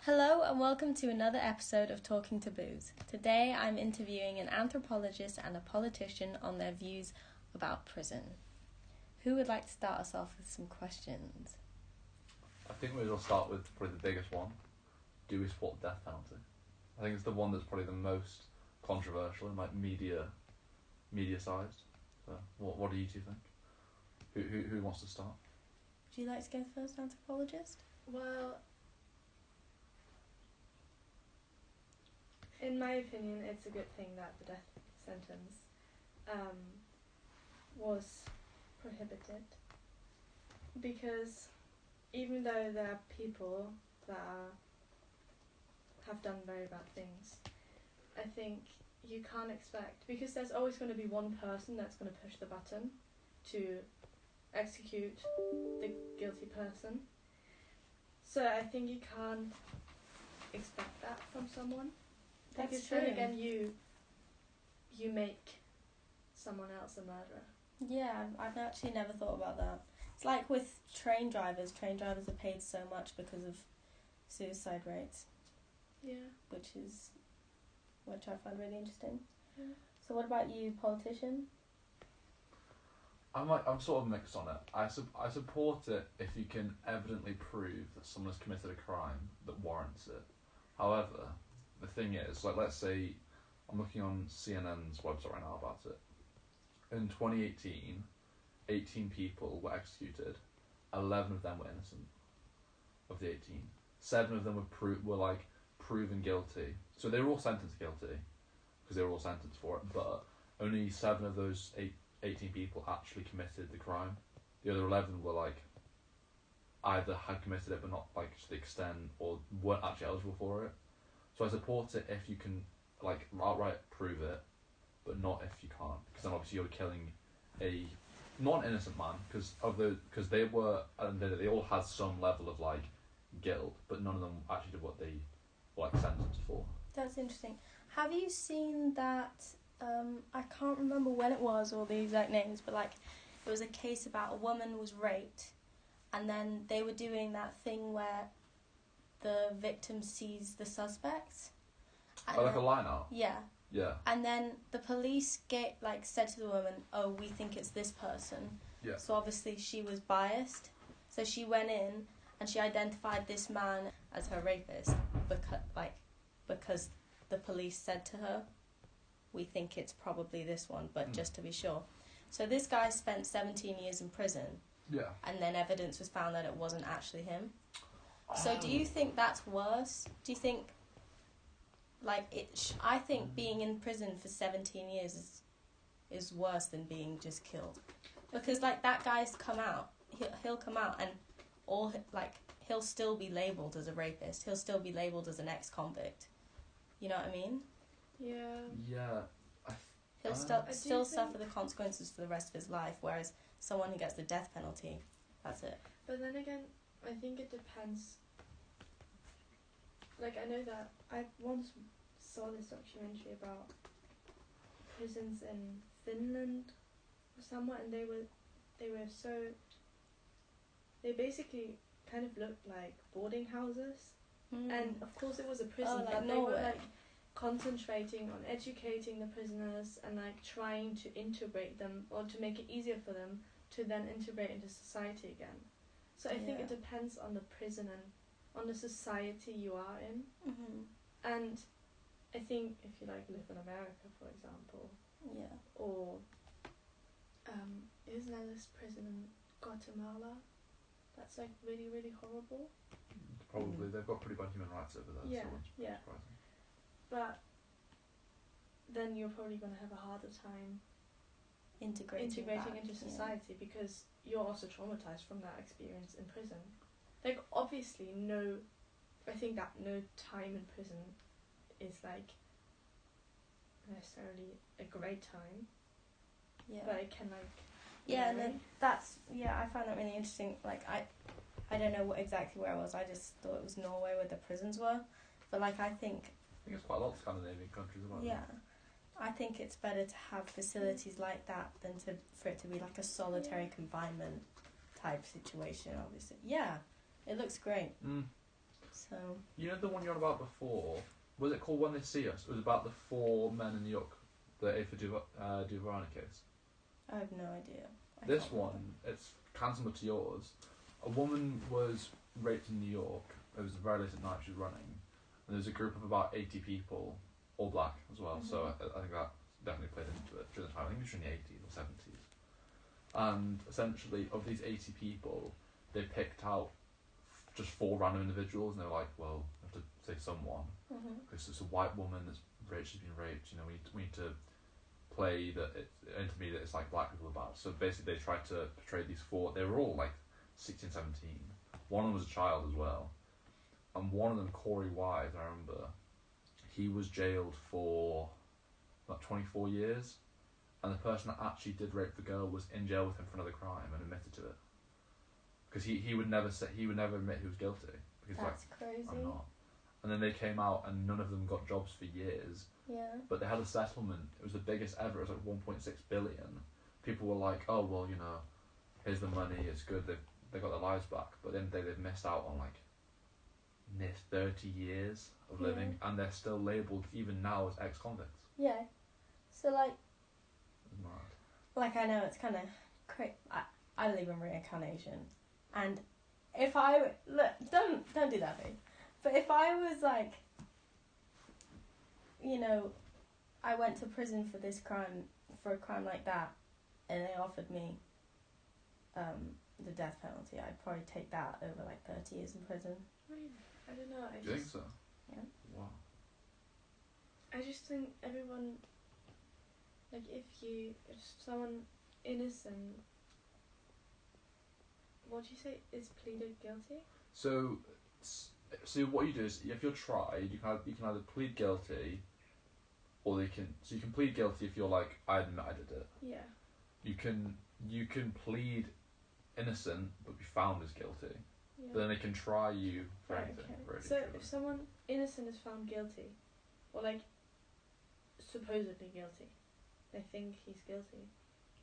Hello and welcome to another episode of Talking Taboos. Today I'm interviewing an anthropologist and a politician on their views about prison. Who would like to start us off with some questions? I think we'll start with probably the biggest one. Do we support the death penalty? I think it's the one that's probably the most controversial and media sized. So what do you two think? Who wants to start? Would you like to go first, anthropologist? Well, in my opinion, it's a good thing that the death sentence was prohibited, because even though there are people that have done very bad things, I think you can't expect, because there's always going to be one person that's going to push the button to execute the guilty person. So I think you can't expect that from someone. Because then again, you make someone else a murderer. Yeah, I've actually never thought about that. It's like with train drivers. Train drivers are paid so much because of suicide rates. Yeah. Which I find really interesting. Yeah. So what about you, politician? I'm sort of mixed on it. I support it if you can evidently prove that someone has committed a crime that warrants it. However, the thing is, let's say I'm looking on CNN's website right now about it. In 2018, 18 people were executed. 11 of them were innocent. Of the 18, 7 of them were proven guilty. So they were all sentenced guilty because they were all sentenced for it. But only 7 of those 18 people actually committed the crime. The other 11 were either had committed it but not to the extent, or weren't actually eligible for it. So I support it if you can outright prove it, but not if you can't, because then obviously you're killing not an innocent man, because they all had some level of guilt, but none of them actually did what they were sentenced for. That's interesting. Have you seen that? I can't remember when it was or the exact names, but it was a case about a woman was raped, and then they were doing that thing where the victim sees the suspect. A line out? Yeah. Yeah. And then the police said to the woman, "Oh, we think it's this person." Yeah. So obviously she was biased. So she went in and she identified this man as her rapist because the police said to her, "We think it's probably this one, but just to be sure." So this guy spent 17 years in prison. Yeah. And then evidence was found that it wasn't actually him. So do you think that's worse? Do you think, I think being in prison for 17 years is worse than being just killed. Because, that guy's come out, he'll come out and he'll still be labelled as a rapist. He'll still be labelled as an ex-convict. You know what I mean? Yeah. Yeah. He'll still suffer the consequences for the rest of his life, whereas someone who gets the death penalty, that's it. But then again, I think it depends. I know that I once saw this documentary about prisons in Finland or somewhere, and they basically kind of looked like boarding houses. And of course it was a prison, but they were concentrating on educating the prisoners and trying to integrate them, or to make it easier for them to then integrate into society again. So I think it depends on the prison and on the society you are in. Mm-hmm. And I think if you live in America, for example, or isn't there this prison in Guatemala that's really, really horrible? Probably. They've got pretty bad human rights over there. Yeah, so it's surprising. But then you're probably going to have a harder time integrating into society, because you're also traumatized from that experience in prison. Obviously, I think that no time in prison is necessarily a great time. Yeah. But it can Yeah, and then I find that really interesting. I don't know exactly where I was. I just thought it was Norway where the prisons were, but I think it's quite a lot of Scandinavian countries as well. Yeah. I think it's better to have facilities like that than for it to be a solitary confinement type situation, obviously. Yeah, it looks great. So You know the one you're on about before? Was it called When They See Us? It was about the 4 men in New York, the Ava DuVernay case. I have no idea. This one, it's similar to yours. A woman was raped in New York. It was very late at night. She was running, and there was a group of about 80 people, all black as well. Mm-hmm. So I think that definitely played into it during the time. I think it was during the 80s or 70s. And essentially, of these 80 people, they picked out just 4 random individuals, and they were like, "Well, we have to say someone because it's a white woman that's raped. She's been raped. You know, we need to play that into me that it's like black people about." So basically, they tried to portray these 4. They were all like 16, 17. One of them was a child as well, and one of them, Corey Wise, I remember, he was jailed for about 24 years, and the person that actually did rape the girl was in jail with him for another crime and admitted to it. Because he would never admit he was guilty because that's crazy. I'm not. And then they came out and none of them got jobs for years. Yeah. But they had a settlement. It was the biggest ever. It was like 1.6 billion. People were like, "Oh well, you know, here's the money. It's good. They got their lives back." But then they've missed out on like near 30 years of living, and they're still labelled even now as ex-convicts. Yeah. So like. It's mad. Like I know it's kind of crazy. I believe in reincarnation, and if I look, don't do that, babe. But if I was like, you know, I went to prison for this crime, for a crime like that, and they offered me the death penalty, I'd probably take that over like 30 years in prison. Really? I don't know. Do you think so? Yeah. Wow. I just think everyone, like if someone innocent, what do you say, is pleaded guilty? So what you do is, if you're tried, you can either plead guilty, or you can plead guilty if you're like, I admit I did it. Yeah. You can plead innocent but be found as guilty. Yeah. But then they can try you for Right, anything. okay. Really, So truly. if someone innocent is found guilty, or like supposedly guilty, they think he's guilty,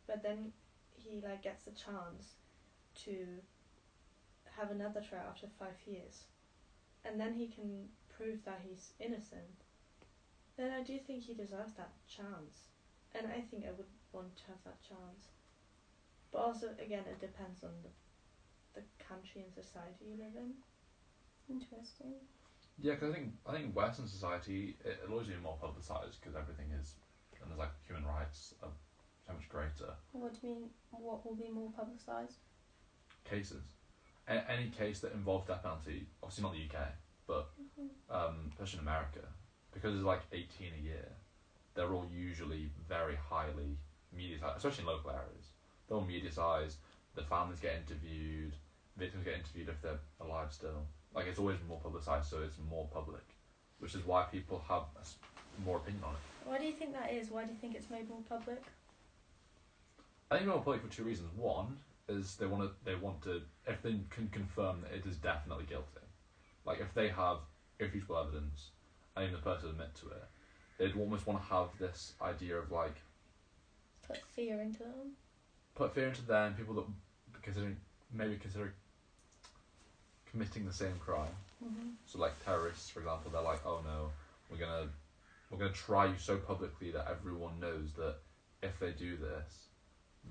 but then he like gets a chance to have another trial after 5 years, and then he can prove that he's innocent, then I do think he deserves that chance, and I think I would want to have that chance. But also, again, it depends on the country and society you live in. Interesting. Yeah, because I think Western society, it'll always be more publicised because everything is, and there's like human rights are so much greater. What do you mean? What will be more publicised? Cases. Any case that involves death penalty, obviously not the UK, but especially in America, because there's like 18 a year, they're all usually very highly mediatised, especially in local areas. They're all mediatised, the families get interviewed, victims get interviewed if they're alive still. Like, it's always more publicised, so it's more public, which is why people have more opinion on it. Why do you think that is? Why do you think it's made more public? I think more public for 2 reasons. One is they want to if they can confirm that it is definitely guilty. Like, if they have irrefutable evidence and even the person admit to it, they'd almost want to have this idea of like Put fear into them. Put fear into them, people that consider committing the same crime. Mm-hmm. So like terrorists, for example, they're like, "Oh no, we're gonna try you so publicly that everyone knows that if they do this,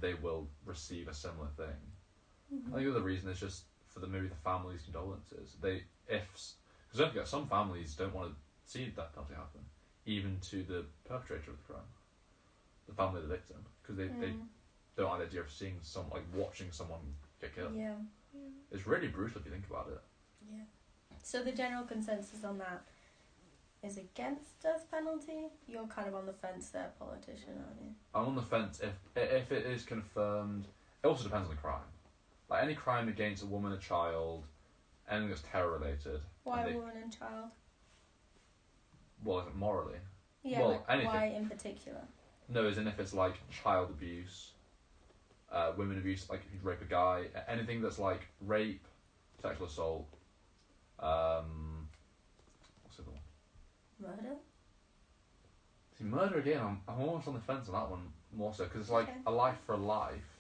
they will receive a similar thing." Mm-hmm. I think the other reason is just for maybe the family's condolences. Because don't forget, some families don't want to see the death penalty happen, even to the perpetrator of the crime, the family of the victim, because they don't like the idea of seeing watching someone get killed. Yeah. It's really brutal if you think about it. Yeah. So the general consensus on that is against death penalty. You're kind of on the fence there, politician, aren't you? I'm on the fence if it is confirmed. It also depends on the crime. Like any crime against a woman, a child, anything that's terror related. Why a woman and child? Well, morally. Yeah, well, like anything. why in particular? No, as in if it's like child abuse, women abuse, like if you rape a guy, anything that's like rape, sexual assault, what's the other one? Murder? See, murder again, I'm almost on the fence on that one more so, because it's like a life for a life,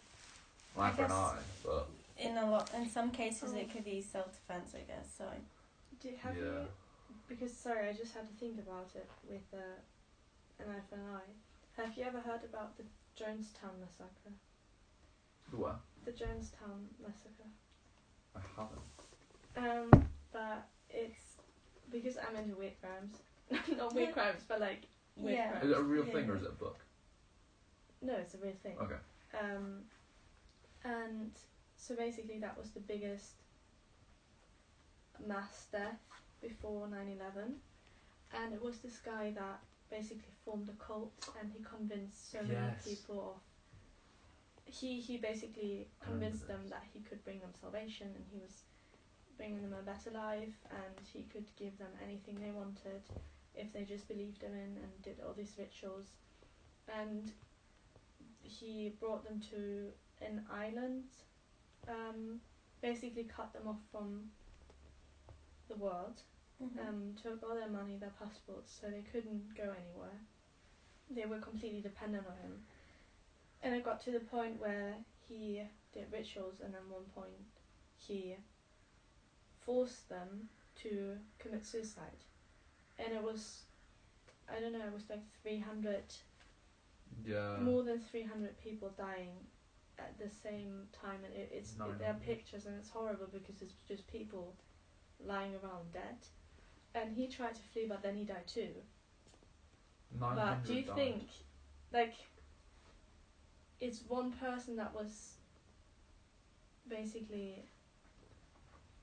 an eye for an eye, but... In some cases it could be self-defense, I guess, so... Have Yeah. you? Because sorry, I just had to think about it with an eye for an eye. Have you ever heard about the Jonestown massacre? The what? The Jonestown massacre. I haven't. But it's because I'm into weird crimes. Not weird crimes, but like weird Yeah. crimes. Is it a real Yeah, thing or yeah. is it a book? No, it's a real thing. Okay. And so basically that was the biggest mass death before 9/11, and it was this guy that basically formed a cult, and he convinced so many Yes. people of. He basically I remember convinced them this. that he could bring them salvation, and he was bringing them a better life, and he could give them anything they wanted if they just believed him in and did all these rituals. And he brought them to an island, basically cut them off from the world, took all their money, their passports, so they couldn't go anywhere. They were completely dependent on him. And it got to the point where he did rituals, and at one point he forced them to commit suicide. And it was, I don't know, it was like 300, Yeah. more than 300 people dying at the same time, and there are pictures, and it's horrible because it's just people lying around dead. And he tried to flee, but then he died too. 900 But do you died. think, like, it's one person that was basically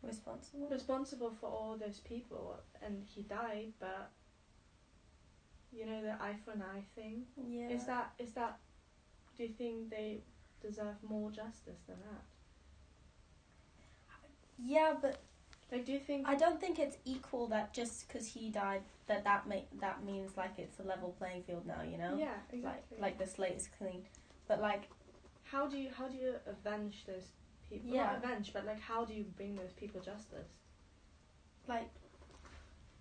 responsible for all those people, and he died, but you know, the eye for an eye thing? Yeah. Is that do you think they deserve more justice than that? Yeah, but Like, do you think I don't think it's equal that just because he died that means like it's a level playing field now, you know? Yeah, exactly. Like the slate is clean. But like how do you avenge those people? Yeah. Not avenge, but like how do you bring those people justice? like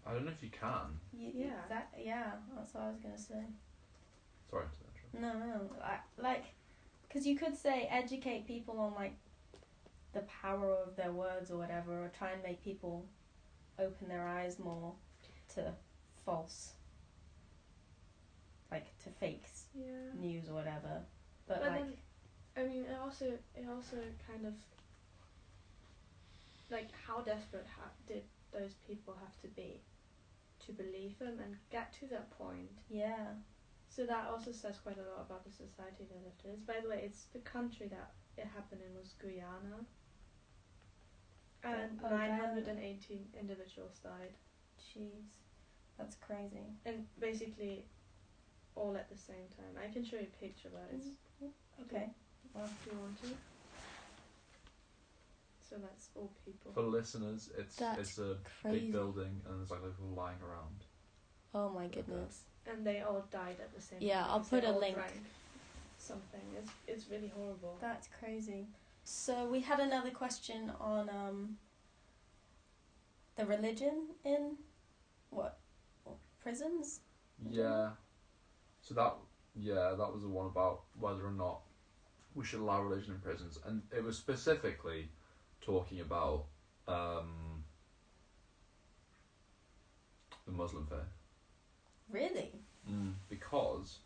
I don't know if you can. Yeah. yeah, that's what I was gonna say. Sorry to interrupt. No, like, because you could say educate people on like the power of their words or whatever, or try and make people open their eyes more to false, like to fakes Yeah. news or whatever. But like, then, I mean, it also kind of, like, how desperate did those people have to be to believe them and get to that point? yeah, So that also says quite a lot about the society they lived in. By the way, it's the country that it happened in was Guyana. And Oh, 918 individuals died. jeez, that's crazy. And basically all at the same time. I can show you a picture, but it's... Okay. Well, Do you want to? So that's all people. For listeners, it's a crazy. big building and there's like people lying around. Oh my goodness. And they all died at the same Yeah, time. I'll because they put a all link. drank something. It's really horrible. That's crazy. So we had another question on the religion in prisons? Yeah. So that was the one about whether or not we should allow religion in prisons, and it was specifically talking about the Muslim faith. Really? Because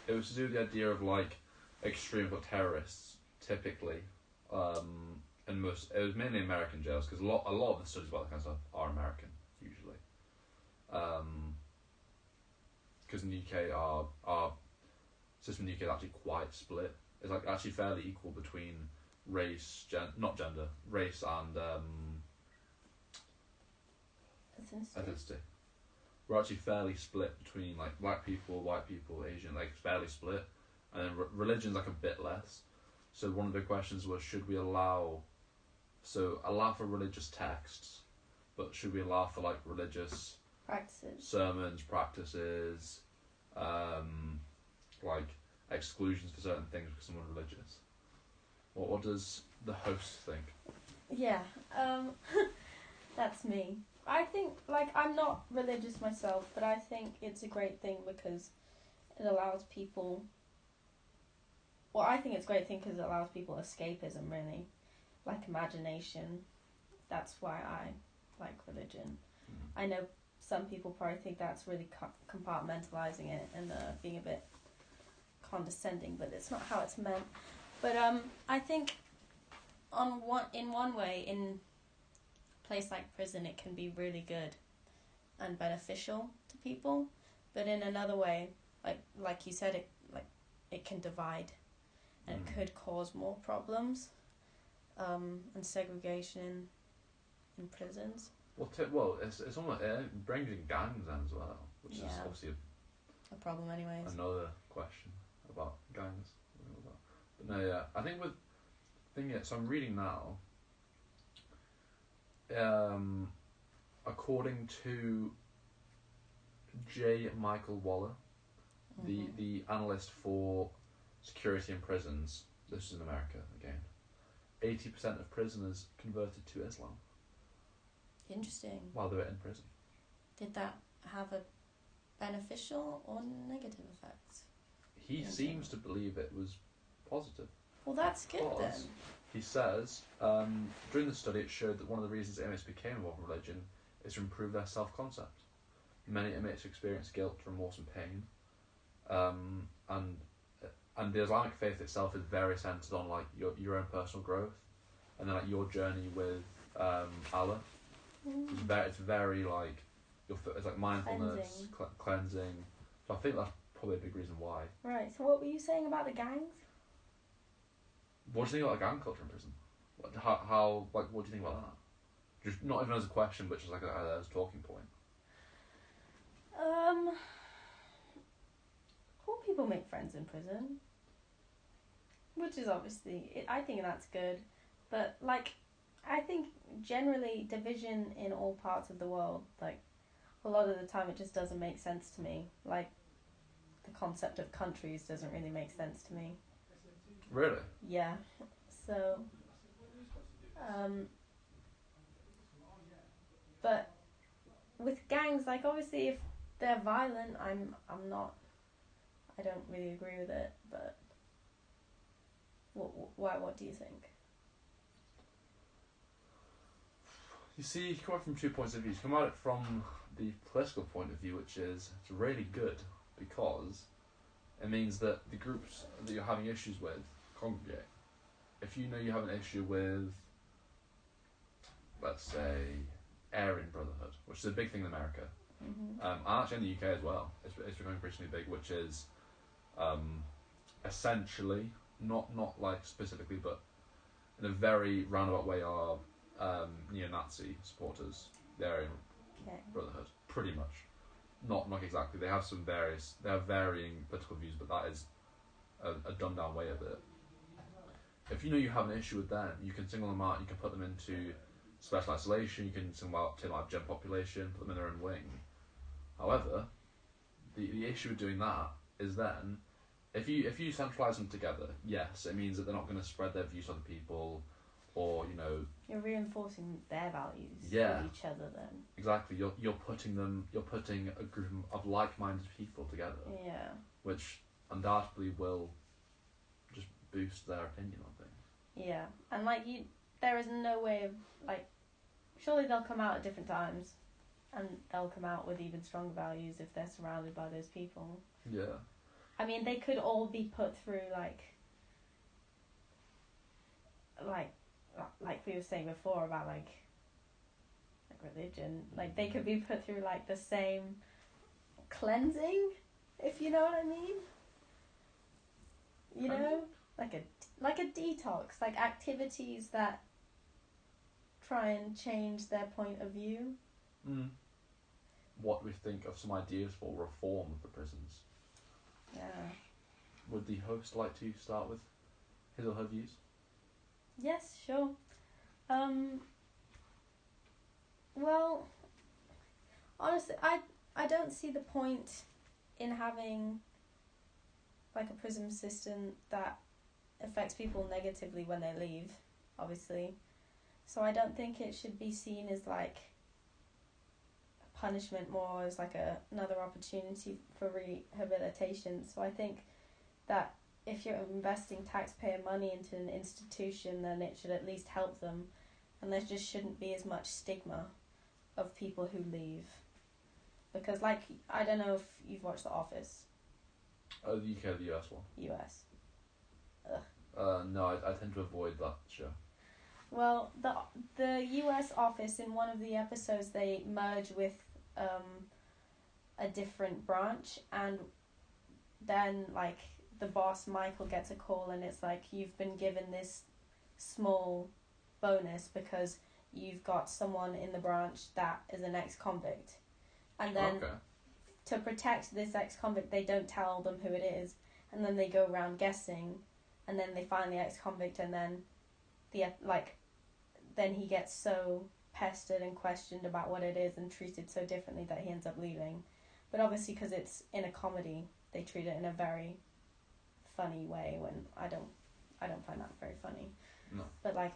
it was to do with the idea of like extreme terrorists typically, and it was mainly American jails because a lot of the studies about that kind of stuff are American usually. Because in the UK our system in the UK is actually quite split. It's like actually fairly equal between race, race and ethnicity. We're actually fairly split between like black people, white people, Asian, like fairly split, and then religion's like a bit less. So one of the questions was, should we allow for religious texts, but should we allow for like religious Practices. sermons, practices, like exclusions for certain things because someone's religious? What does the host think? Yeah, that's me. I think, like, I'm not religious myself, but I think it's a great thing because it allows people... Well, I think it's a great thing because it allows people escapism, really. Like, imagination. That's why I like religion. I know some people probably think that's really compartmentalizing it and being a bit condescending, but it's not how it's meant. But I think in one way, in a place like prison, it can be really good and beneficial to people, but in another way, like you said, it can divide, and it could cause more problems, and segregation in prisons. Well, it's almost, it brings in gangs then as well, which is obviously a problem anyways. Another question about gangs. But no, yeah, I think so I'm reading now, according to J. Michael Waller, the analyst for security in prisons, this is in America again, 80% of prisoners converted to Islam. Interesting. While they were in prison. Did that have a beneficial or negative effect? He seems to believe it was positive. Well, that's good then. He says, during the study it showed that one of the reasons inmates became involved in religion is to improve their self-concept. Many inmates experience guilt, remorse and pain. And the Islamic faith itself is very centered on like your own personal growth, and then like your journey with Allah. It's very like it's like mindfulness, cleansing. So I think that's probably a big reason why. Right. So what were you saying about the gangs? What do you think about gang culture in prison? How what do you think about that? Just not even as a question, but just like as a talking point. All people make friends in prison, which is obviously I think that's good, but like I think generally division in all parts of the world, like a lot of the time it just doesn't make sense to me. Like the concept of countries doesn't really make sense to me. Really? Yeah. So but with gangs, like obviously if they're violent, I don't really agree with it, but what do you think? You see, you come at it from 2 points of view. You come at it from the political point of view, which is it's really good because it means that the groups that you're having issues with congregate. If you know you have an issue with, let's say, Aryan Brotherhood, which is a big thing in America, and actually in the UK as well, it's becoming increasingly big, which is essentially, not like specifically, but in a very roundabout way are neo-Nazi supporters, the Aryan Brotherhood, pretty much. Not exactly. They have varying political views, but that is a dumbed down way of it. If you know you have an issue with them, you can single them out, you can put them into special isolation, you can single out, take them out of gen population, put them in their own wing. However, the issue with doing that is then, if you centralise them together, yes, it means that they're not going to spread their views to other people, or you're reinforcing their values with each other. Then exactly, you're putting a group of like-minded people together. Yeah. Which undoubtedly will just boost their opinion on things. Yeah, and there is no way of surely they'll come out at different times, and they'll come out with even stronger values if they're surrounded by those people. Yeah. I mean, they could all be put through like we were saying before about like religion. Like they could be put through like the same cleansing, if you know what I mean. You know, like a detox, like activities that try and change their point of view. What we think of some ideas for reform of the prisons. Yeah. Would the host like to start with his or her views? Yes, sure. Well, honestly, I don't see the point in having like a prison system that affects people negatively when they leave, obviously. So I don't think it should be seen as like a punishment, more as like another opportunity for rehabilitation. So I think that if you're investing taxpayer money into an institution, then it should at least help them, and there just shouldn't be as much stigma of people who leave. Because, like, I don't know if you've watched The Office. Oh, the UK or the US one? US. No, I tend to avoid that show. Well, the US Office, in one of the episodes, they merge with a different branch, and then, like, the boss, Michael, gets a call, and it's like, you've been given this small bonus because you've got someone in the branch that is an ex-convict. And then, to protect this ex-convict, they don't tell them who it is, and then they go around guessing, and then they find the ex-convict, and then then he gets so pestered and questioned about what it is and treated so differently that he ends up leaving. But obviously, because it's in a comedy, they treat it in a very funny way, when I don't find that very funny. No. But, like,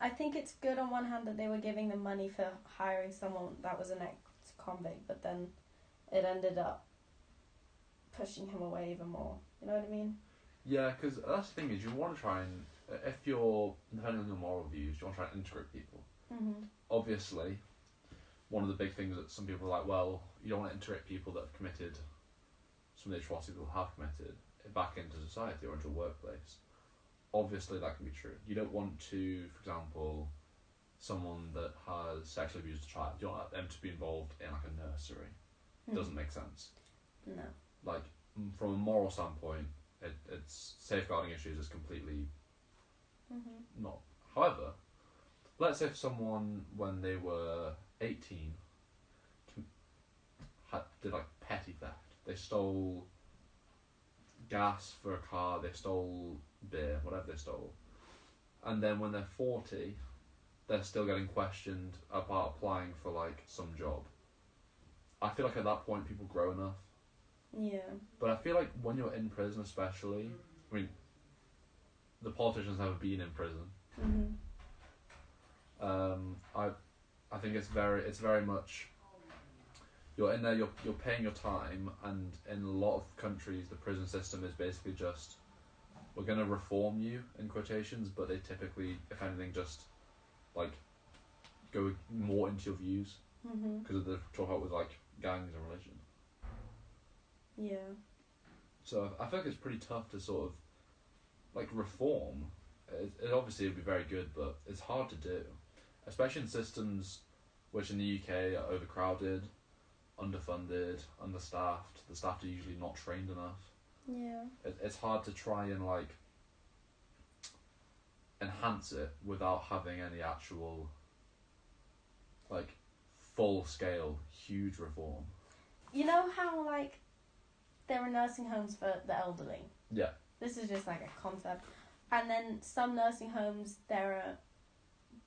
I think it's good on one hand that they were giving them money for hiring someone that was an ex-convict, but then it ended up pushing him away even more. You know what I mean? Yeah, because that's the thing is, you want to try and, if you're, depending on your moral views, you want to try and integrate people. Mm-hmm. Obviously, one of the big things that some people are like, well, you don't want to integrate people that have committed some of the atrocities people have committed back into society or into a workplace. Obviously, that can be true. You don't want to, for example, someone that has sexually abused a child, you don't want them to be involved in, like, a nursery. It doesn't make sense. No. Like, from a moral standpoint, it's safeguarding issues is completely not. However, let's say if someone, when they were 18, did, like, petty theft. They stole gas for a car, they stole beer, whatever they stole. And then when they're 40, they're still getting questioned about applying for, like, some job. I feel like at that point people grow enough. Yeah. But I feel like when you're in prison, especially, I mean, the politicians have been in prison. I think it's very much, you're in there, you're paying your time, and in a lot of countries the prison system is basically just, we're going to reform you, in quotations, but they typically, if anything, just, like, go more into your views because of the talk about with, like, gangs and religion. Yeah. So I feel like it's pretty tough to sort of, like, reform. It obviously would be very good, but it's hard to do, especially in systems which in the UK are overcrowded, underfunded, understaffed. The staff are usually not trained enough. Yeah. It's hard to try and, like, enhance it without having any actual, like, full scale huge reform. You know how, like, there are nursing homes for the elderly? Yeah. This is just like a concept. And then some nursing homes, there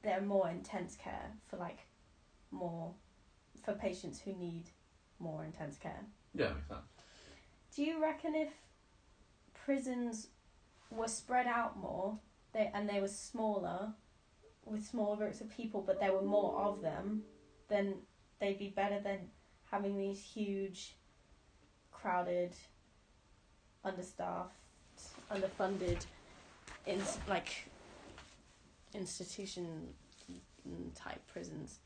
are more intense care for, like, for patients who need more intense care. Yeah, makes sense. Do you reckon if prisons were spread out more, and they were smaller, with smaller groups of people, but there were more of them, then they'd be better than having these huge, crowded, understaffed, underfunded, institution type prisons?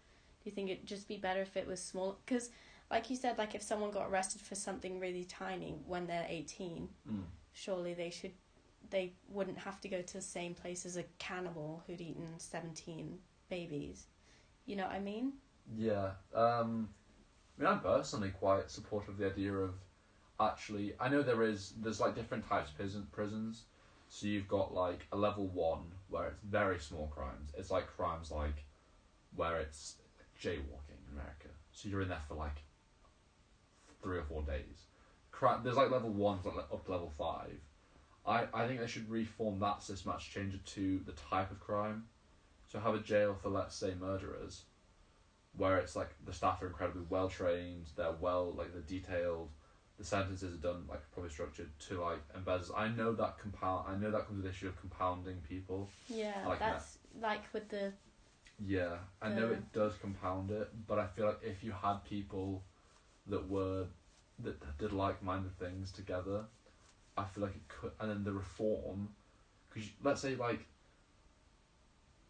Do you think it'd just be better if it was small? Because, like you said, like, if someone got arrested for something really tiny when they're 18, surely they wouldn't have to go to the same place as a cannibal who'd eaten 17 babies. You know what I mean? Yeah. I mean, I'm personally quite supportive of the idea of, actually, I know there's like different types of prisons. So you've got, like, a level 1 where it's very small crimes. It's like crimes like where it's jaywalking in America. So you're in there for, like, 3 or 4 days. There's, like, level 1s like up to level 5. I think they should reform that system, actually change it to the type of crime. So have a jail for, let's say, murderers, where it's like the staff are incredibly well trained, they're detailed, the sentences are done, like, probably structured to, like, embezzle. I know that comes with the issue of compounding people. Yeah, like that's like with the. Yeah, I know it does compound it, but I feel like if you had people that did like-minded things together, I feel like it could. And then the reform, let's say, like,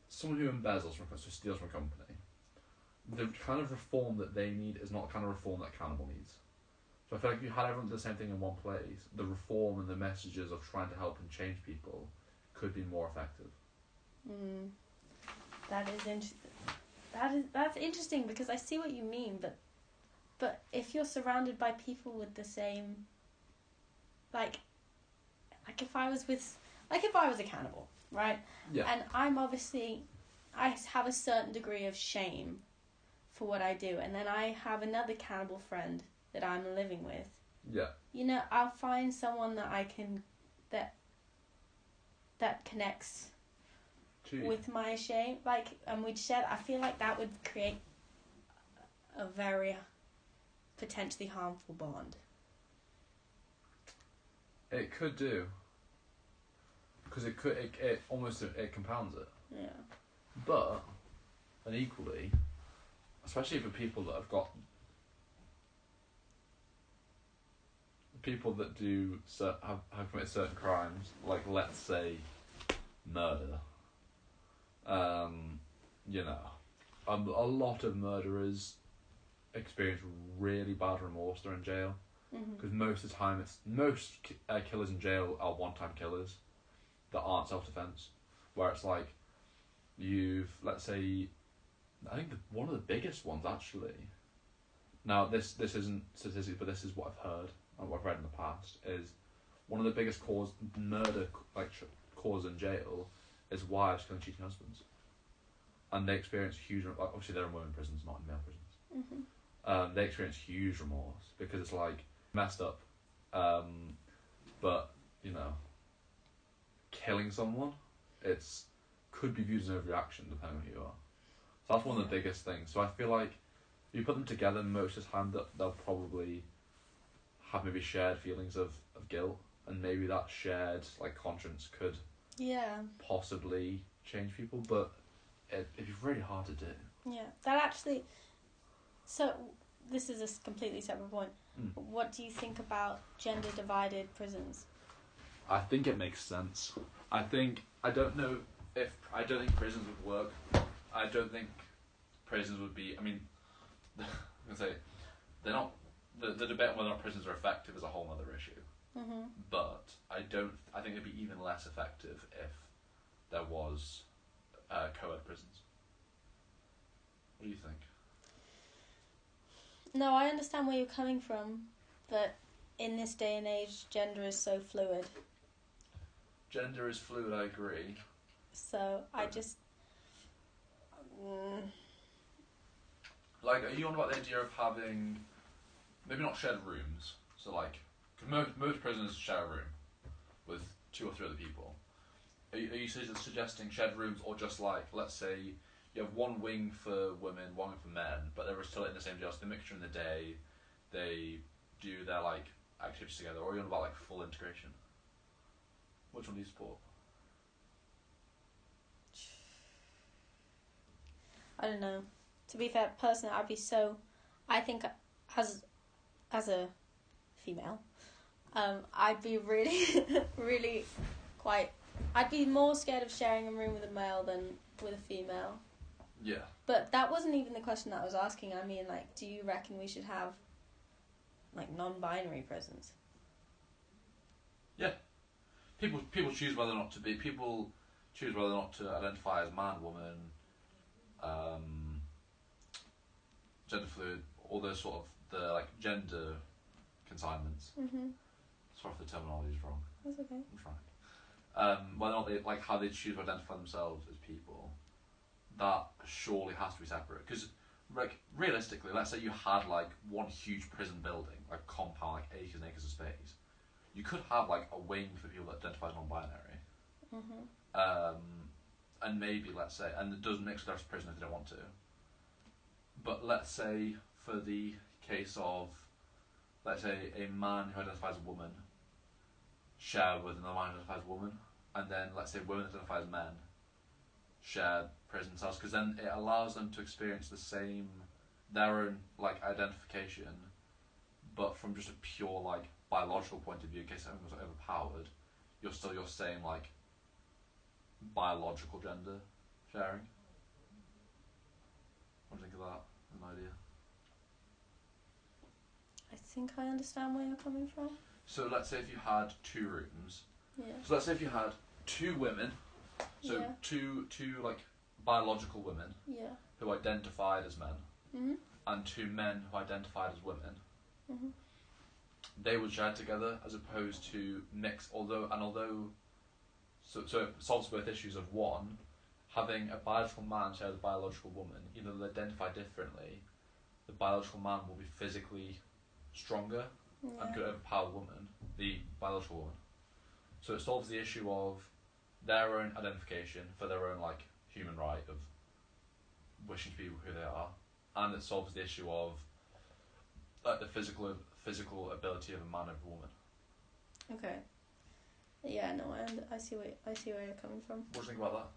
someone who embezzles from, so steals from a company, the kind of reform that they need is not the kind of reform that cannibal needs. So I feel like if you had everyone do the same thing in one place, the reform and the messages of trying to help and change people could be more effective. That is that's interesting, because I see what you mean, but if you're surrounded by people with the same, like if I was a cannibal, right? Yeah. And I have a certain degree of shame for what I do, and then I have another cannibal friend that I'm living with. Yeah. You know, I'll find someone that I can that connects with my shame, and we'd share. I feel like that would create a very potentially harmful bond. It could do, because it compounds it. Yeah. But, and equally, especially for people that have got people that have committed certain crimes, like let's say murder. You know, a lot of murderers experience really bad remorse during jail, because most of the time most killers in jail are one-time killers that aren't self-defense, where it's like let's say, I think one of the biggest ones actually. Now this isn't statistics, but this is what I've heard and what I've read in the past, is one of the biggest murder cause in jail is wives killing cheating husbands, and they experience huge. Obviously, they're in women prisons, not in male prisons. They experience huge remorse because it's like messed up, but you know, killing someone, could be viewed as an overreaction depending on who you are. So that's one of the biggest things. So I feel like if you put them together, most of the time they'll probably have maybe shared feelings of guilt, and maybe that shared conscience could possibly change people, but it'd be really hard to do. Yeah, that actually. So this is a completely separate point. What do you think about gender divided prisons? I think it makes sense. I don't think prisons would work. I don't think prisons would be. I mean, I'm gonna say they're not. The debate on whether or not prisons are effective is a whole other issue. But I think it'd be even less effective if there was co-ed prisons. What do you think? No, I understand where you're coming from, but in this day and age, gender is so fluid. Gender is fluid, I agree. So I just... are you on about the idea of having, maybe not shared rooms, so most prisoners share a room with 2 or 3 other people. Are you suggesting shared rooms, or just let's say you have one wing for women, one wing for men, but they're still in the same jail, so they mix during the day, they do their activities together, or are you on about full integration? Which one do you support? I don't know. To be fair, personally, I think as a female, I'd be really, really I'd be more scared of sharing a room with a male than with a female. Yeah. But that wasn't even the question that I was asking. I mean, do you reckon we should have, non-binary prisons? Yeah. People choose whether or not to be. People choose whether or not to identify as man, woman, gender fluid, all those sort of the gender consignments. Sorry if the terminology is wrong. That's okay. I'm trying. Whether or not they how they choose to identify themselves as people, that surely has to be separate. Because realistically, let's say you had one huge prison building, compound, acres and acres of space. You could have a wing for people that identify as non-binary, and maybe let's say, and it does mix with the rest of prison if they don't want to. But let's say for the case of, let's say a man who identifies as a woman share with another man who identifies as a woman, and then let's say women who identify as men share prison cells, because then it allows them to experience their own identification, but from just a pure biological point of view. In case something was overpowered, you're still your same biological gender sharing. What do you think of that? an idea. I think I understand where you're coming from. So let's say if you had 2 rooms. Yeah. So let's say if you had 2 women, so Yeah. two like biological women Yeah. who identified as men, Mhm. and 2 men who identified as women. Mhm. They would share together as opposed to mix. Although, so it solves both issues of one, having a biological man share with a biological woman, even though they identify differently, the biological man will be physically stronger and could overpower the biological woman. So it solves the issue of their own identification for their own like human right of wishing to be who they are, and it solves the issue of like the physical ability of a man over a woman. Okay. Yeah, no, I see where you're coming from. What do you think about that?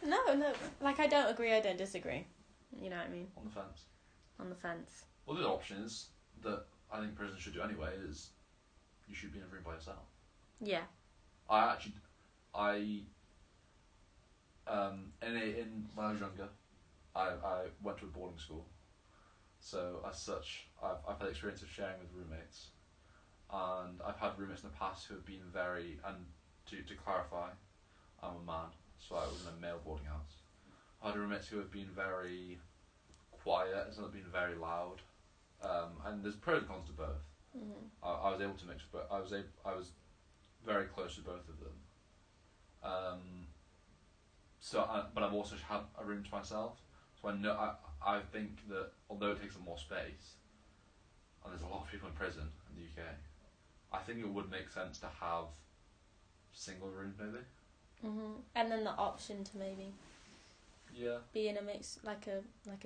No, like I don't agree, I don't disagree. You know what I mean? On the fence. On the fence. Well, the other option is that I think prisons should do anyway is you should be in a room by yourself. Yeah. When I was younger, I went to a boarding school, so as such, I've had experience of sharing with roommates, and I've had roommates in the past who have been very, and to clarify, I'm a man, so I was in a male boarding house. I had roommates who have been very quiet, and some have been very loud, and there's pros and cons to both. Mhm. I was able to mix, but I was very close to both of them. But I've also had a room to myself, so I think that although it takes up more space, and there's a lot of people in prison in the UK, I think it would make sense to have single rooms maybe. Mhm. And then the option to maybe be in a mix, like a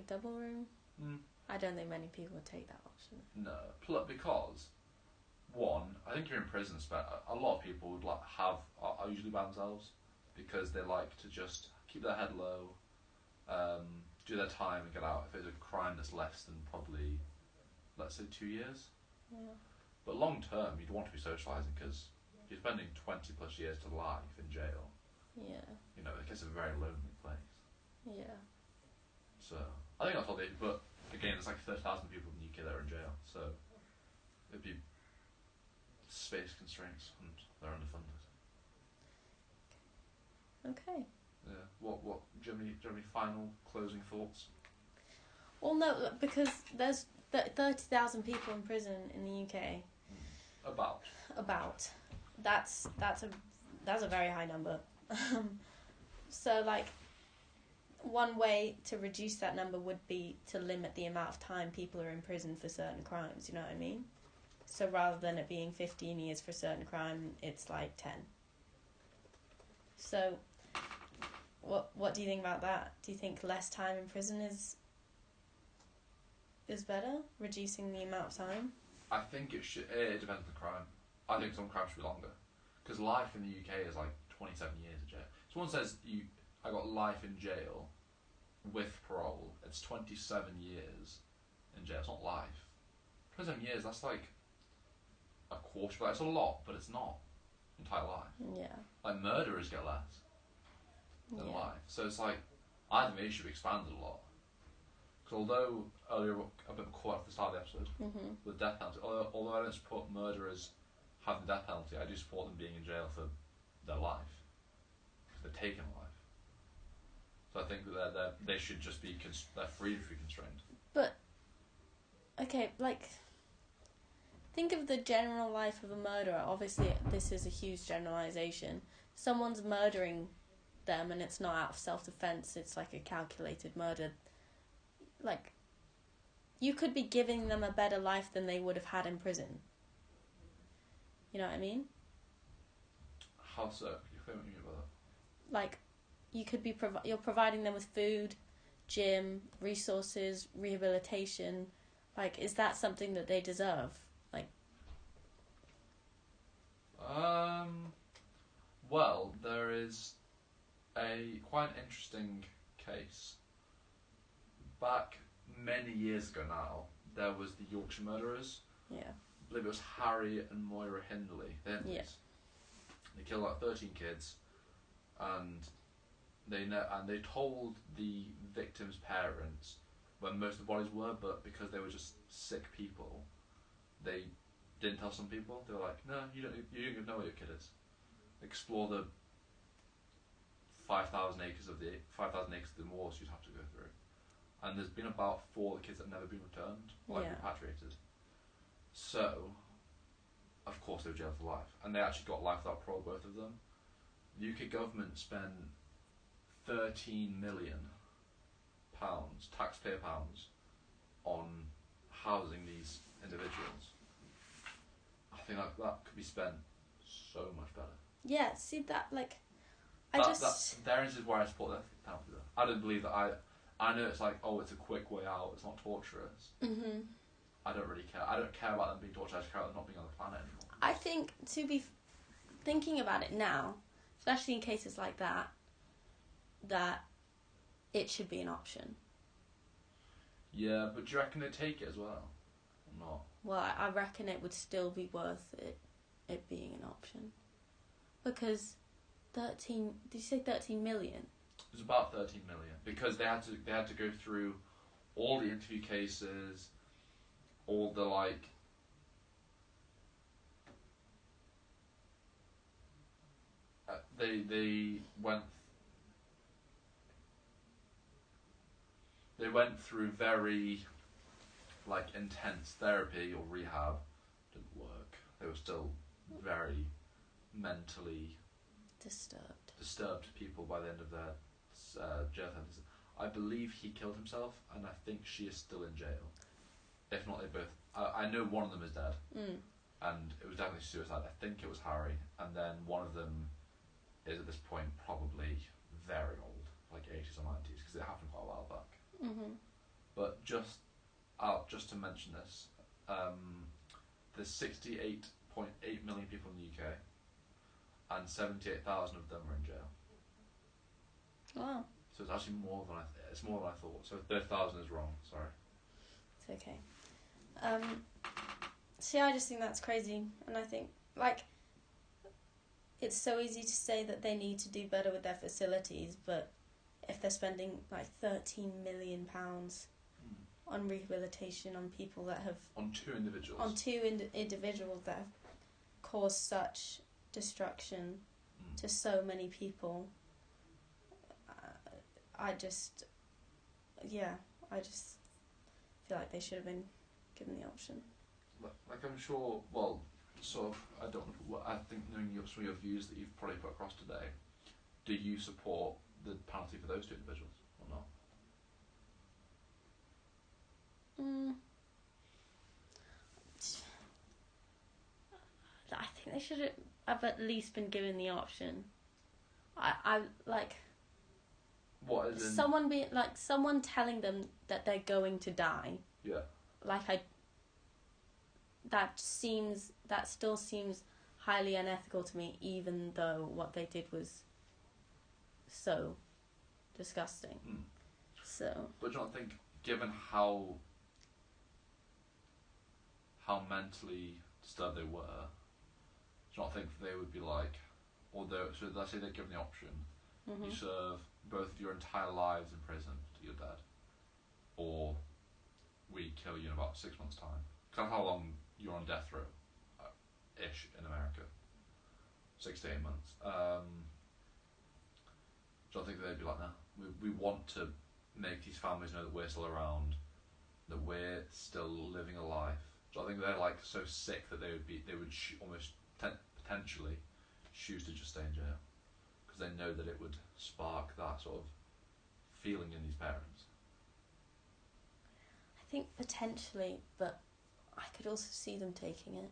double room. Mm. I don't think many people would take that option. No, because one, I think you're in prison. A lot of people would are usually by themselves because they like to just keep their head low, do their time and get out. If it's a crime that's less than probably, let's say, 2 years. Yeah. But long term, you'd want to be socialising because you're spending 20 plus years to life in jail. Yeah. You know, it's a very lonely place. Yeah. So I think that's all they. But again, there's like 30,000 people in the UK that are in jail, so it'd be space constraints and they're underfunded. Okay. Yeah. What? Do you have any final closing thoughts? Well, no, because there's 30,000 people in prison in the UK. About. That's a very high number. So like, one way to reduce that number would be to limit the amount of time people are in prison for certain crimes. You know what I mean? So rather than it being 15 years for a certain crime, it's like 10. So, what do you think about that? Do you think less time in prison is better, reducing the amount of time? I think it should. It depends on the crime. I think some crimes should be longer, because life in the UK is like 27 years in jail. Someone says I got life in jail with parole. It's 27 years in jail. It's not life. 27 years. That's like a quarter. But it's a lot, but it's not entire life. Yeah. Like murderers get less than Yeah. life. So it's like I think it should be expanded a lot. Because although earlier a bit caught at the start of the episode with death penalty, although I don't support murderers having the death penalty, I do support them being in jail for their life because they're taking a life. So I think that they should just be they're free to be constrained. But okay, like, think of the general life of a murderer. Obviously, this is a huge generalization. Someone's murdering them, and it's not out of self-defense. It's like a calculated murder. Like, you could be giving them a better life than they would have had in prison. You know what I mean? How so? Can you explain what you mean by that? Like, you could be you're providing them with food, gym, resources, rehabilitation. Like, is that something that they deserve? Like, well, there is a quite interesting case. Back many years ago now, there was the Yorkshire murderers. yeah. I believe it was Harry and Moira Hindley. The Hindleys. They killed like 13 kids, and they told the victims' parents where most of the bodies were, but because they were just sick people, they didn't tell some people. They were like, no, you don't even know where your kid is. Explore the 5,000 acres of the moors you'd have to go through. And there's been about 4 kids that have never been returned, or repatriated. So, of course they were jailed for life. And they actually got life without parole, both of them. The UK government spent £13 million, taxpayer pounds, on housing these individuals. I think like that could be spent so much better. Yeah, see that, like, therein is where I support that penalty though. I don't believe that I know it's like, oh, it's a quick way out, it's not torturous. Mm-hmm. I don't really care. I don't care about them being tortured, I just care about them not being on the planet anymore. I think, to be thinking about it now, especially in cases like that it should be an option. Yeah, but do you reckon they'd take it as well? Or not? Well, I reckon it would still be worth it being an option. Because 13... Did you say 13 million? It was about 13 million. Because they had to go through all the interview cases, all the, like... They went through very, like, intense therapy or rehab. Didn't work. They were still very mentally disturbed people by the end of their jail sentence. I believe he killed himself, and I think she is still in jail. If not, they both... I know one of them is dead, and it was definitely suicide. I think it was Harry, and then one of them is at this point probably very old, like 80s or 90s, because it happened quite a while back. Mm-hmm. But just to mention this, there's 68.8 million people in the UK, and 78,000 of them are in jail. Wow. So it's actually more than I thought. So 30,000 is wrong. Sorry. It's okay. See, I just think that's crazy, and I think, like, it's so easy to say that they need to do better with their facilities, but if they're spending like £13 million on rehabilitation on people that have... On 2 individuals. On 2 individuals that have caused such destruction to so many people, I just feel like they should have been given the option. Like, I'm sure, well, sort of, I think knowing some of your views that you've probably put across today, do you support the penalty for those 2 individuals or not? I think they should have at least been given the option. I like... What, as in... someone telling them that they're going to die. Yeah. That still seems highly unethical to me, even though what they did was so disgusting. So. But do you not think, given how mentally disturbed they were, do you not think they would be like, although, so let's say they're given the option, you serve both of your entire lives in prison till you're dead, or we kill you in about 6 months' time. Because that's how long you're on death row, ish, in America. 6 to 8 months. Do I think they'd be like, nah, we want to make these families know that we're still around, that we're still living a life. Do I think they're like so sick that they would almost potentially choose to just stay in jail, because they know that it would spark that sort of feeling in these parents? I think potentially, but I could also see them taking it.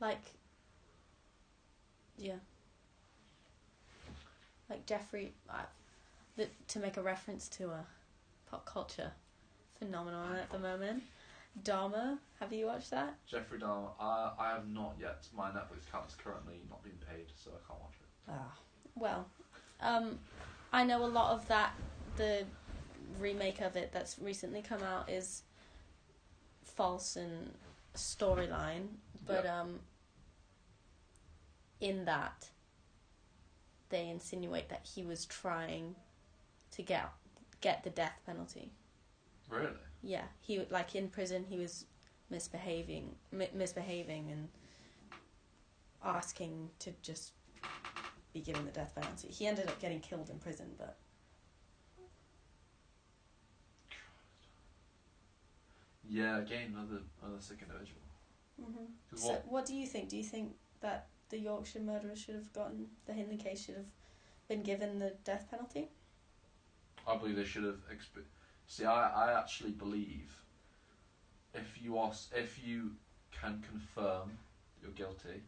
Like, yeah. Like Jeffrey, to make a reference to a pop culture phenomenon at the moment, Dahmer, have you watched that? Jeffrey Dahmer, I have not yet. My Netflix account is currently not being paid, so I can't watch it. Well, I know a lot of that, the remake of it that's recently come out is false in storyline, but in that they insinuate that he was trying to get the death penalty. Really? Yeah, he like in prison he was misbehaving and asking to just be given the death penalty. He ended up getting killed in prison, but yeah, again, another sick individual. mm-hmm. So what do you think? Do you think that the Yorkshire murderer should have gotten the Hindley case should have been given the death penalty? I believe they should have. See, I actually believe if you can confirm you're guilty,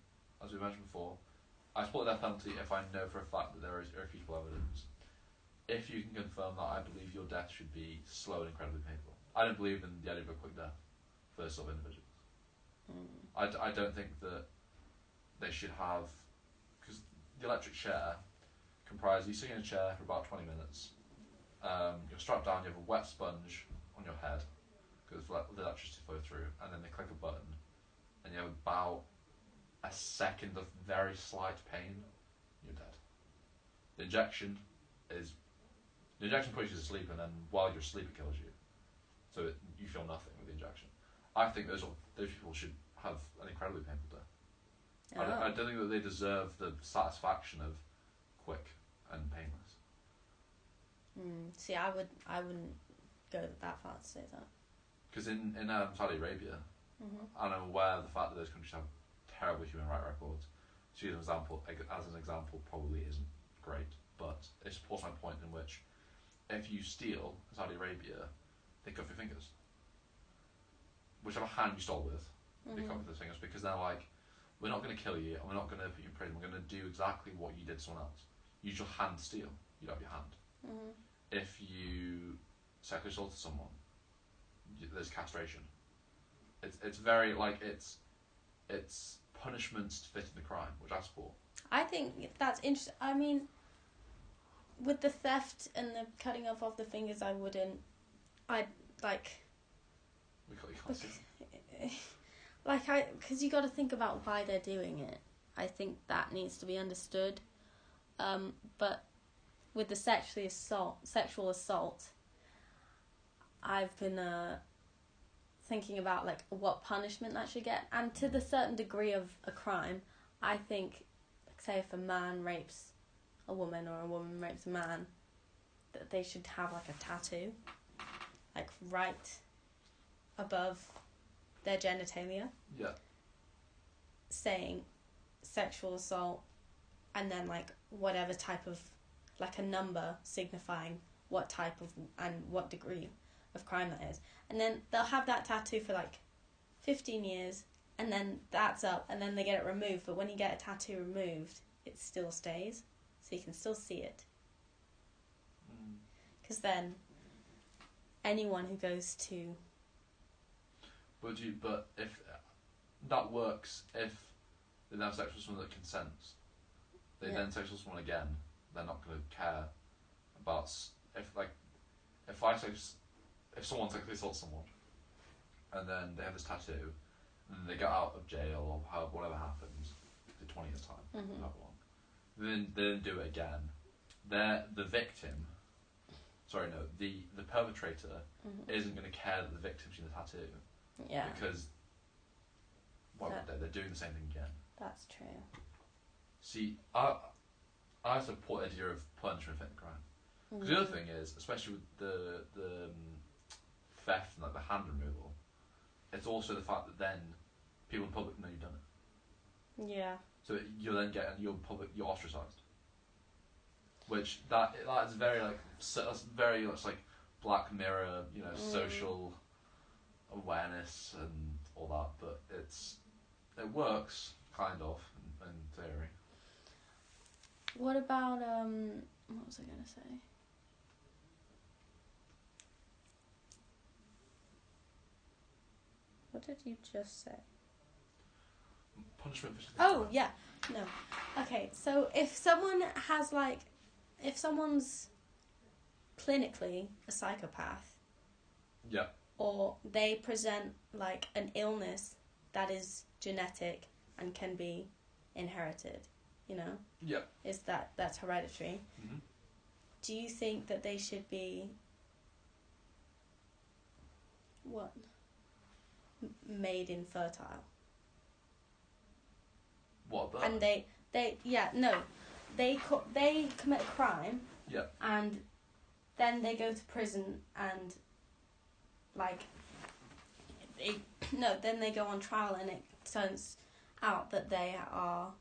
as we mentioned before, I support the death penalty if I know for a fact that there is irrefutable evidence. If you can confirm that, I believe your death should be slow and incredibly painful. I don't believe in the idea of a quick death for those sort of individuals. I don't think that they should have, because the electric chair comprises you sitting in a chair for about 20 minutes. You're strapped down, you have a wet sponge on your head because the electricity flow through, and then they click a button, and you have about a second of very slight pain, you're dead. The injection puts you to sleep, and then while you're asleep it kills you. So you feel nothing with the injection. I think those people should have an incredibly painful death. Oh. I don't think that they deserve the satisfaction of quick and painless. See, I wouldn't go that far to say that. Because in Saudi Arabia, and I'm aware of the fact that those countries have terrible human rights records. So as an example, probably isn't great, but it supports my point in which if you steal in Saudi Arabia, they cut your fingers. Whichever hand you stole with, they cut your fingers, because they're like, we're not going to kill you, and we're not going to put you in prison, we're going to do exactly what you did to someone else. Use your hand to steal, you don't have your hand. If you sexually assaulted someone, there's castration. It's very, like, it's punishments to fit in the crime, which I support. I think that's interesting. I mean, with the theft and the cutting off of the fingers, I wouldn't. I'd like. We can't see them. Because you got to think about why they're doing it. I think that needs to be understood. But with the sexual assault, I've been thinking about like what punishment that should get, and to the certain degree of a crime, I think, say if a man rapes a woman or a woman rapes a man, that they should have like a tattoo, like right above their genitalia. Yeah. Saying sexual assault, and then like whatever type of, like a number signifying what type of and what degree of crime that is. And then they'll have that tattoo for like 15 years, and then that's up, and then they get it removed. But when you get a tattoo removed, it still stays, so you can still see it. Because then anyone who goes to... But if that works, if they have sex with someone that consents, they then sex with someone again, they're not going to care about... If someone sexually assaults someone, and then they have this tattoo, and then they get out of jail or whatever happens, in 20 years' time, however long, then they don't do it again. The victim, the perpetrator isn't going to care that the victim's seen the tattoo. Yeah. Because they're doing the same thing again. That's true. See, I support the idea of punishment for the crime. Because the other thing is, especially with the theft and like the hand removal, it's also the fact that then people in public know you've done it. Yeah. So you're then getting you're ostracised. Which that's very much like Black Mirror, social awareness and all that, but it works kind of in theory. What about what was I going to say? What did you just say? Punishment for... Oh, yeah. No. Okay, so if someone's clinically a psychopath, yeah, or they present like an illness that is genetic and can be inherited, you know. Yeah. Is that's hereditary. Mm-hmm. Do you think that they should be made infertile? What about? And they commit a crime. Yeah. And then they go to prison and then they go on trial and it turns out that they are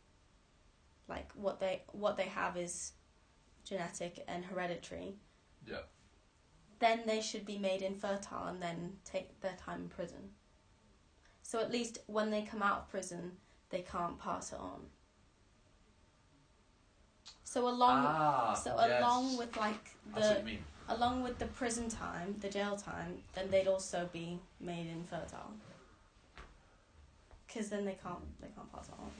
what they have is genetic and hereditary. Yeah. Then they should be made infertile and then take their time in prison. So at least when they come out of prison, they can't pass it on. So along with along with the prison time, the jail time, then they'd also be made infertile. Because then they can't pass it on.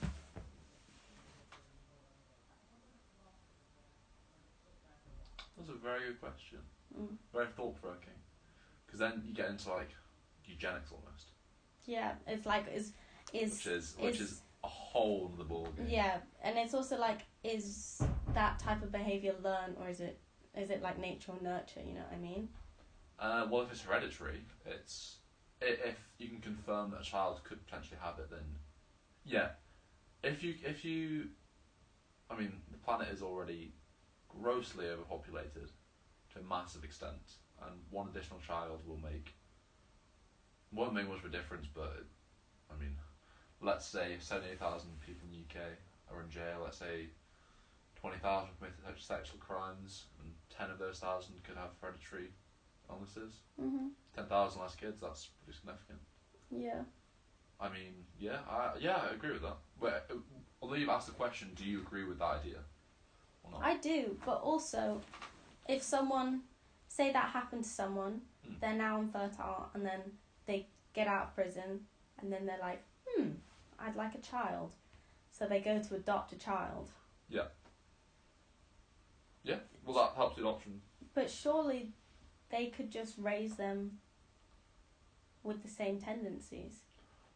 That's a very good question. Mm. Very thought provoking. Because then you get into eugenics almost. Yeah, it's which is a whole other ballgame. Yeah, and it's also is that type of behaviour learned, or is it like nature or nurture? You know what I mean? Well, if it's hereditary, it's if you can confirm that a child could potentially have it, then yeah. If you, I mean, the planet is already grossly overpopulated to a massive extent, and one additional child won't make much of a difference. But I mean, let's say 78,000 people in the UK are in jail. Let's say 20,000 committed sexual crimes, and 10 of those 1,000 could have hereditary illnesses. 10,000 less kids. That's pretty significant. Yeah. I mean, I agree with that. But although you've asked the question, do you agree with that idea or not? I do, but also, if someone, say that happened to someone, they're now infertile, and then they get out of prison, and then they're like, I'd like a child. So they go to adopt a child. Yeah. Yeah, well that helps the adoption. But surely they could just raise them with the same tendencies.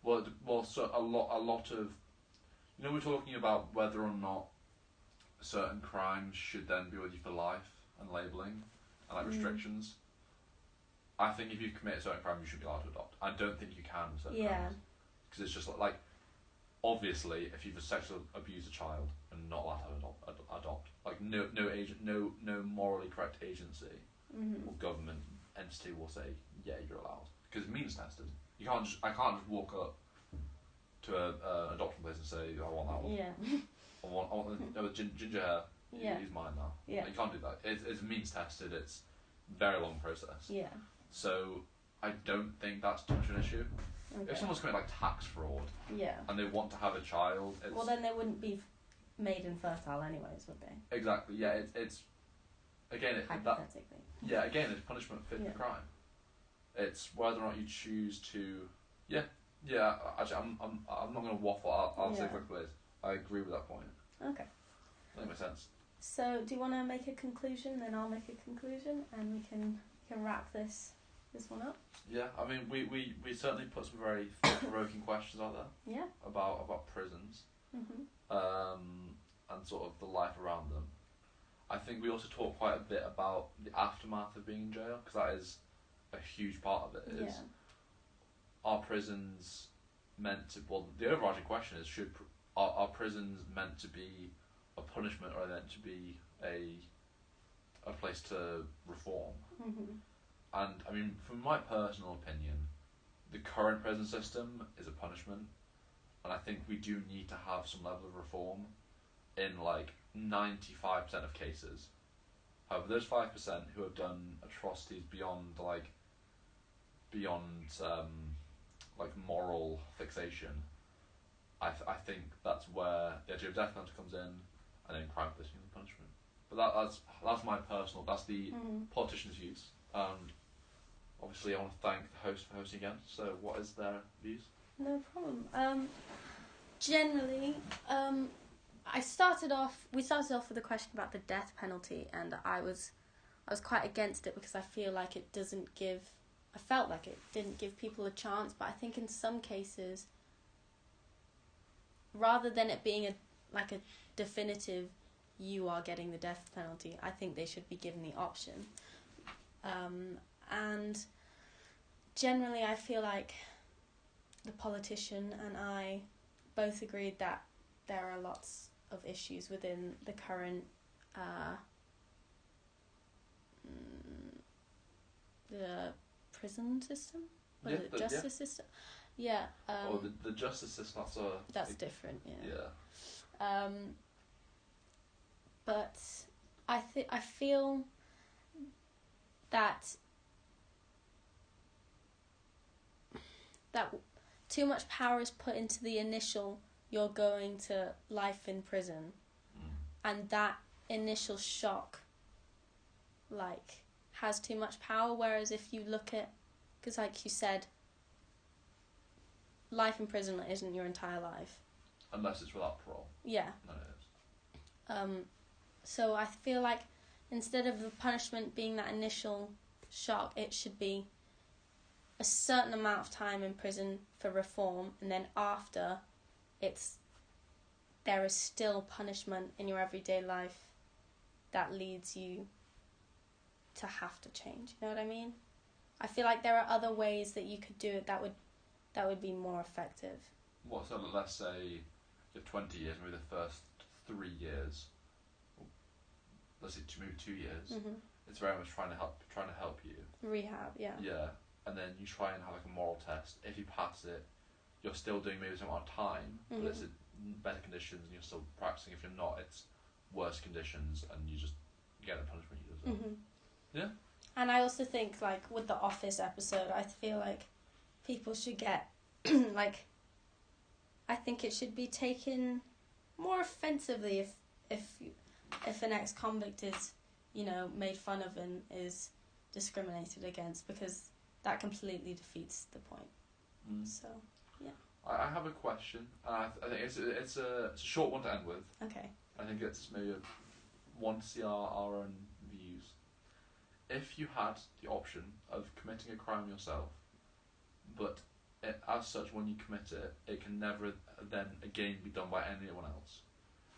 Well, so a lot of, we're talking about whether or not certain crimes should then be with you for life and labelling and restrictions. I think if you commit a certain crime, you should be allowed to adopt. I don't think you can with certain crimes. Because it's just obviously, if you've sexually abused a child and not allowed to adopt, no agent, no morally correct agency or government entity will say, yeah, you're allowed. Because it's means tested. I can't just walk up to an adoption place and say, I want that one. Yeah. I want the ginger hair. Yeah. He's mine now. Yeah. You can't do that. It's means tested. It's a very long process. Yeah. So I don't think that's too much of an issue. Okay. If someone's committing tax fraud, yeah, and they want to have a child, well then they wouldn't be made infertile anyways, would they? Exactly. Yeah. It's again hypothetically. Again, it's punishment fit for crime. It's whether or not you choose to. Yeah. Actually, I'm not going to waffle. I'll say quickly. I agree with that point. Okay. That makes sense. So, do you want to make a conclusion? Then I'll make a conclusion, and we can wrap this one up. Yeah, I mean, we certainly put some very thought-provoking questions out there. Yeah. About prisons. And sort of the life around them. I think we also talked quite a bit about the aftermath of being in jail, because that is a huge part of it. Are prisons meant to? Well, the overarching question is: are prisons meant to be a punishment, or are they meant to be a place to reform? And I mean, from my personal opinion, the current prison system is a punishment, and I think we do need to have some level of reform in 95% of cases. However, those 5% who have done atrocities beyond moral fixation, I think that's where the idea of death penalty comes in, and then crime punishment and punishment. But that's my personal. That's the politicians' views. Obviously, I want to thank the host for hosting again. So, what is their views? No problem. Generally, we started off with a question about the death penalty, and I was quite against it because I felt like it didn't give people a chance. But I think in some cases, rather than it being like a definitive, you are getting the death penalty. I think they should be given the option. And generally, I feel like the politician and I both agreed that there are lots of issues within the current the prison system, or the justice system. Yeah. The justice system. That's different. Yeah. Yeah. But I feel that too much power is put into the initial, you're going to life in prison, and that initial shock like has too much power, whereas if you look at, because like you said, life in prison isn't your entire life unless it's without parole. Yeah. No, it is. So I feel like instead of the punishment being that initial shock, it should be a certain amount of time in prison for reform, and then after, there is still punishment in your everyday life that leads you to have to change. You know what I mean? I feel like there are other ways that you could do it that would be more effective. What, so let's say you have 20 years, maybe the first 3 years, let's say maybe 2 years, it's very much trying to help you. Rehab, yeah. Yeah, and then you try and have like a moral test. If you pass it, you're still doing maybe some amount of time, but it's in better conditions and you're still practicing. If you're not, it's worse conditions and you get the punishment you deserve. Yeah. And I also think, like, with the Office episode, I feel like people should get, like, I think it should be taken more offensively if an ex-convict is, made fun of and is discriminated against, because that completely defeats the point. So, yeah. I have a question, and I think it's a short one to end with. Okay. I think it's maybe one to see our own views. If you had the option of committing a crime yourself, but as such, when you commit it, it can never then again be done by anyone else.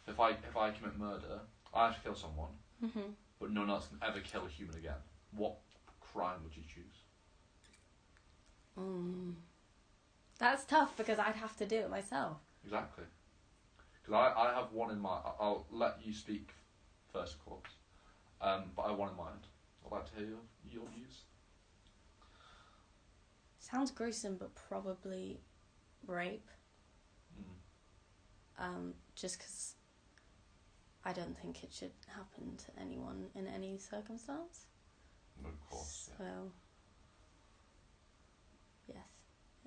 If I commit murder, I have to kill someone, but no one else can ever kill a human again. What crime would you choose? That's tough, because I'd have to do it myself. Exactly. Because I have one in mind. I'll let you speak first, of course. But I have one in mind. I'd like to hear your views. Sounds gruesome, but probably rape. Just because I don't think it should happen to anyone in any circumstance. Of course. So, yes,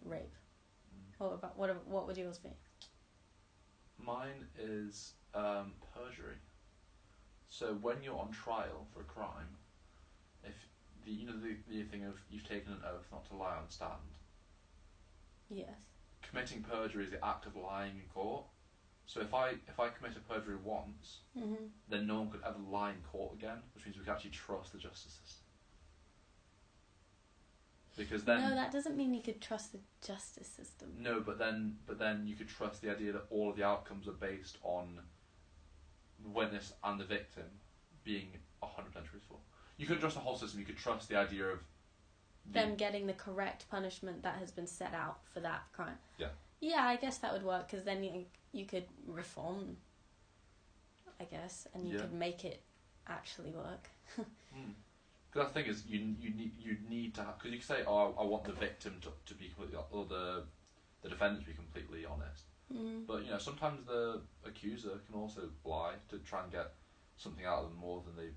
rape. What would yours be? Mine is perjury. So when you're on trial for a crime, if the thing of you've taken an oath not to lie on stand. Yes. Committing perjury is the act of lying in court. So if I commit a perjury once, then no one could ever lie in court again, which means we can actually trust the justice system. Because then no, that doesn't mean you could trust the justice system. No, but then you could trust the idea that all of the outcomes are based on the witness and the victim being 100% truthful. You could trust the whole system. You could trust the idea of them getting the correct punishment that has been set out for that crime. Yeah. Yeah, I guess that would work, because then you could reform, I guess, and you could make it actually work. Because the thing is, you need to have, because you can say, oh, I want the victim to be completely, or the defendant to be completely honest. But sometimes the accuser can also lie to try and get something out of them more than they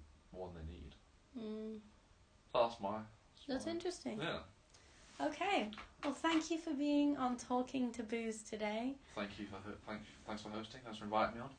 need. So that's interesting. Yeah. Okay. Well, thank you for being on Talking Taboos today. Thanks for hosting. Thanks for inviting me on.